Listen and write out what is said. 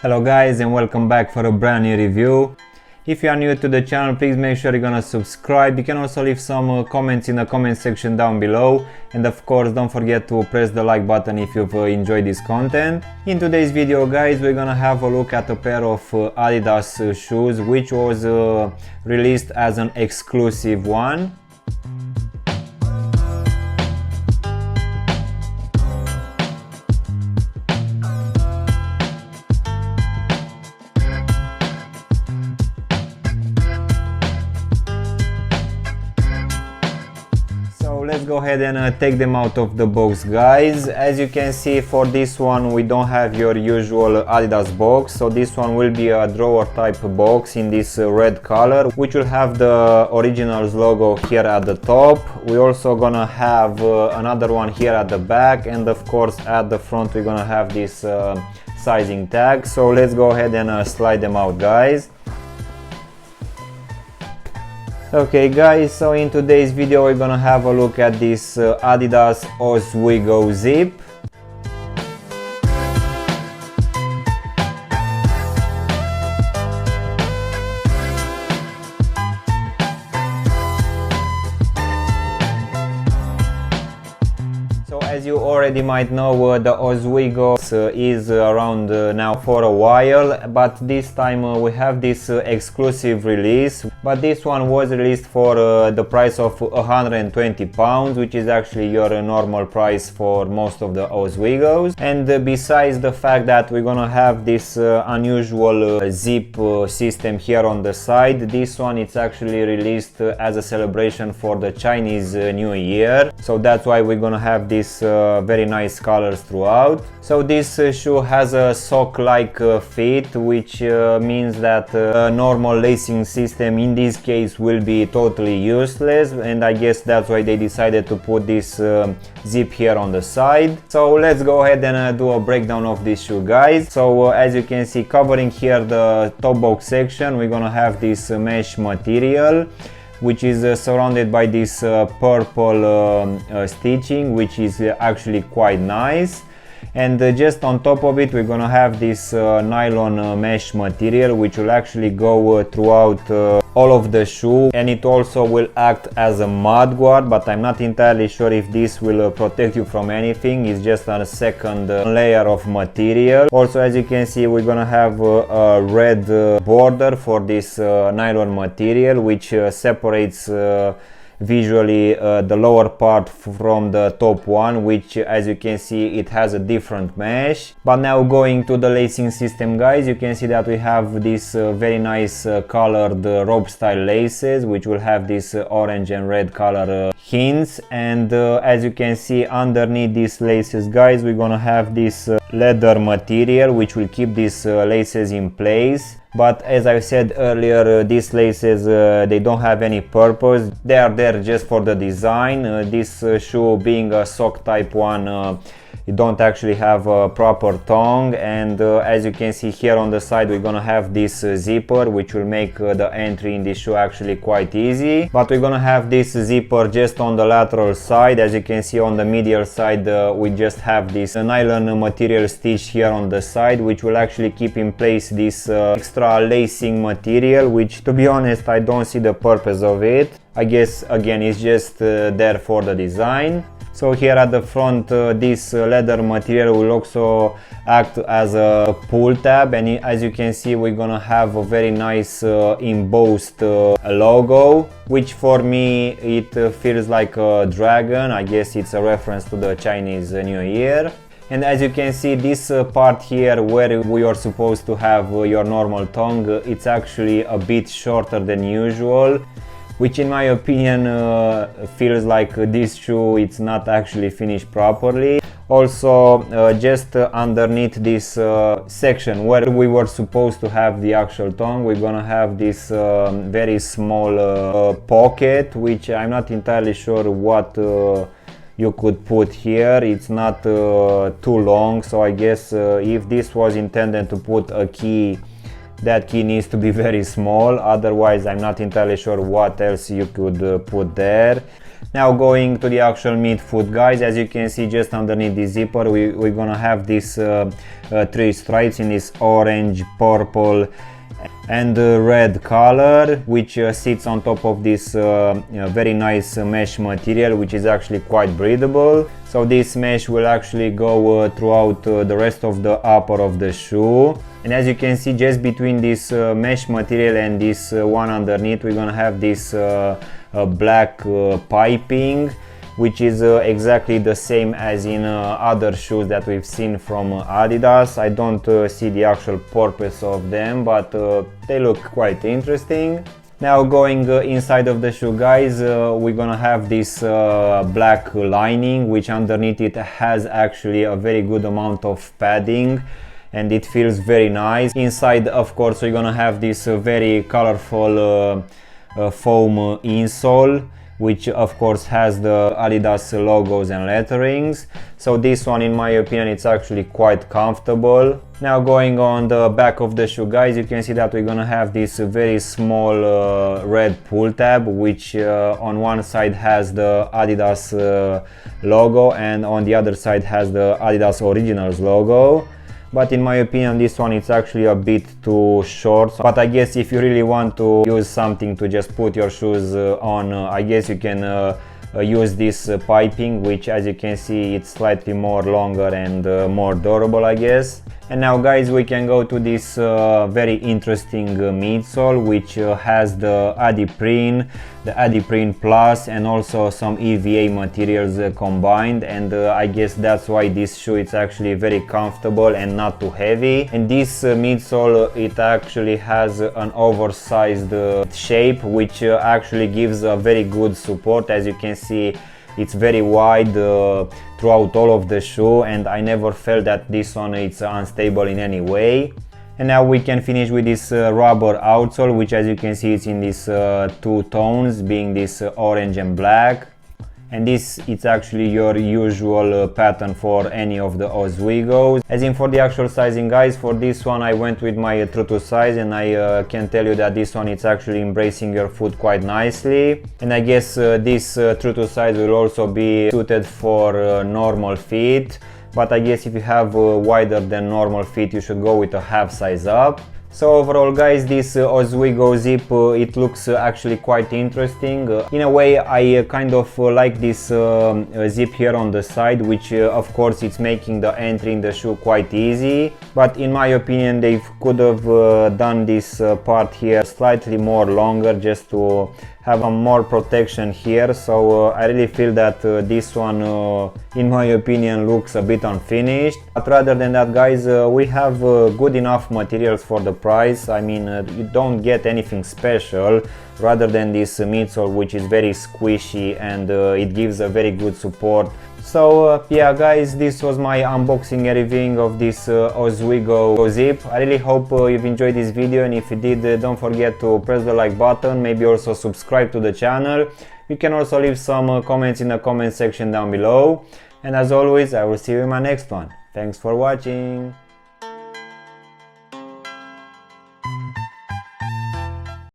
Hello guys, and welcome back for a brand new review. If you are new to the channel, please make sure you're gonna subscribe. You can also leave some comments in the comment section down below, and of course don't forget to press the like button if you've enjoyed this content. In today's video guys, we're gonna have a look at a pair of Adidas shoes which was released as an exclusive one. Let's go ahead and take them out of the box, guys. As you can see, for this one we don't have your usual Adidas box, so this one will be a drawer type box in this red color, which will have the originals logo here at the top. We're also gonna have another one here at the back, and of course at the front we're gonna have this sizing tag. So let's go ahead and slide them out, guys. Okay guys, so in today's video we're gonna have a look at this Adidas Ozweego zip. As you already might know, the Ozweego is around now for a while, but this time we have this exclusive release. But this one was released for the price of £120, which is actually your normal price for most of the Ozweegos. And besides the fact that we're gonna have this unusual zip system here on the side, this one it's actually released as a celebration for the Chinese New Year. So that's why we're gonna have this very nice colors throughout. So this shoe has a sock-like fit, which means that a normal lacing system in this case will be totally useless, and I guess that's why they decided to put this zip here on the side. So let's go ahead and do a breakdown of this shoe, guys. So as you can see, covering here the top box section, we're gonna have this mesh material, which is surrounded by this purple stitching, which is actually quite nice. And just on top of it we're gonna have this nylon mesh material, which will actually go throughout all of the shoe, and it also will act as a mud guard, but I'm not entirely sure if this will protect you from anything. It's just a second layer of material. Also, as you can see, we're gonna have a red border for this nylon material, which separates visually the lower part from the top one, which as you can see it has a different mesh. But now going to the lacing system, guys, you can see that we have this very nice colored rope style laces, which will have this orange and red color hints. And as you can see underneath these laces, guys, we're gonna have this leather material, which will keep these laces in place. But as I said earlier, these laces they don't have any purpose. They are there just for the design. This shoe being a sock type one, you don't actually have a proper tongue, and as you can see here on the side we're gonna have this zipper, which will make the entry in this shoe actually quite easy. But we're gonna have this zipper just on the lateral side. As you can see on the medial side we just have this nylon material stitch here on the side, which will actually keep in place this extra lacing material, which to be honest I don't see the purpose of it. I guess again it's just there for the design. So here at the front this leather material will also act as a pull tab, and as you can see we're gonna have a very nice embossed logo, which for me it feels like a dragon. I guess it's a reference to the Chinese New Year. And as you can see, this part here where we are supposed to have your normal tongue, it's actually a bit shorter than usual, which in my opinion feels like this shoe it's not actually finished properly. Also just underneath this section where we were supposed to have the actual tongue, we're gonna have this very small pocket, which I'm not entirely sure what you could put here. It's not too long, so I guess if this was intended to put a key, that key needs to be very small. Otherwise I'm not entirely sure what else you could put there. Now going to the actual midfoot, guys, as you can see just underneath the zipper we're gonna have this 3 stripes in this orange, purple and red color, which sits on top of this very nice mesh material, which is actually quite breathable. So this mesh will actually go throughout the rest of the upper of the shoe. And as you can see, just between this mesh material and this one underneath, we're gonna have this black piping, which is exactly the same as in other shoes that we've seen from Adidas. I don't see the actual purpose of them, but they look quite interesting. Now going inside of the shoe, guys, we're gonna have this black lining, which underneath it has actually a very good amount of padding and it feels very nice. Inside, of course, we're gonna have this very colorful foam insole, which of course has the Adidas logos and letterings. So this one, in my opinion, it's actually quite comfortable. Now going on the back of the shoe, guys, you can see that we're gonna have this very small red pull tab, which on one side has the Adidas logo and on the other side has the Adidas Originals logo. But in my opinion, this one is actually a bit too short. But I guess if you really want to use something to just put your shoes on, I guess you can use this piping, which, as you can see, it's slightly more longer and more durable, I guess. And now, guys, we can go to this very interesting midsole, which has the Adiprene, the Adiprene Plus, and also some EVA materials combined. And I guess that's why this shoe is actually very comfortable and not too heavy. And this midsole, it actually has an oversized shape, which actually gives a very good support. As you can see, it's very wide throughout all of the shoe, and I never felt that this one is unstable in any way. And now we can finish with this rubber outsole, which, as you can see, it's in these 2 tones, being this orange and black. And this is actually your usual pattern for any of the Ozweegos. As in for the actual sizing, guys, for this one I went with my true to size, and I can tell you that this one is actually embracing your foot quite nicely. And I guess this true to size will also be suited for normal feet, but I guess if you have wider than normal feet, you should go with a half size up. So overall, guys, this Ozweego zip, it looks actually quite interesting. In a way, I kind of like this zip here on the side, which of course it's making the entry in the shoe quite easy. But in my opinion, they could have done this part here slightly more longer, just to have a more protection here. So I really feel that this one, in my opinion, looks a bit unfinished. But rather than that, guys, we have good enough materials for the price. I mean, you don't get anything special rather than this midsole, which is very squishy and it gives a very good support. So yeah, guys, this was my unboxing and reviewing of this Ozweego zip. I really hope you've enjoyed this video, and if you did, don't forget to press the like button, maybe also subscribe to the channel. You can also leave some comments in the comment section down below, and as always, I will see you in my next one. Thanks for watching.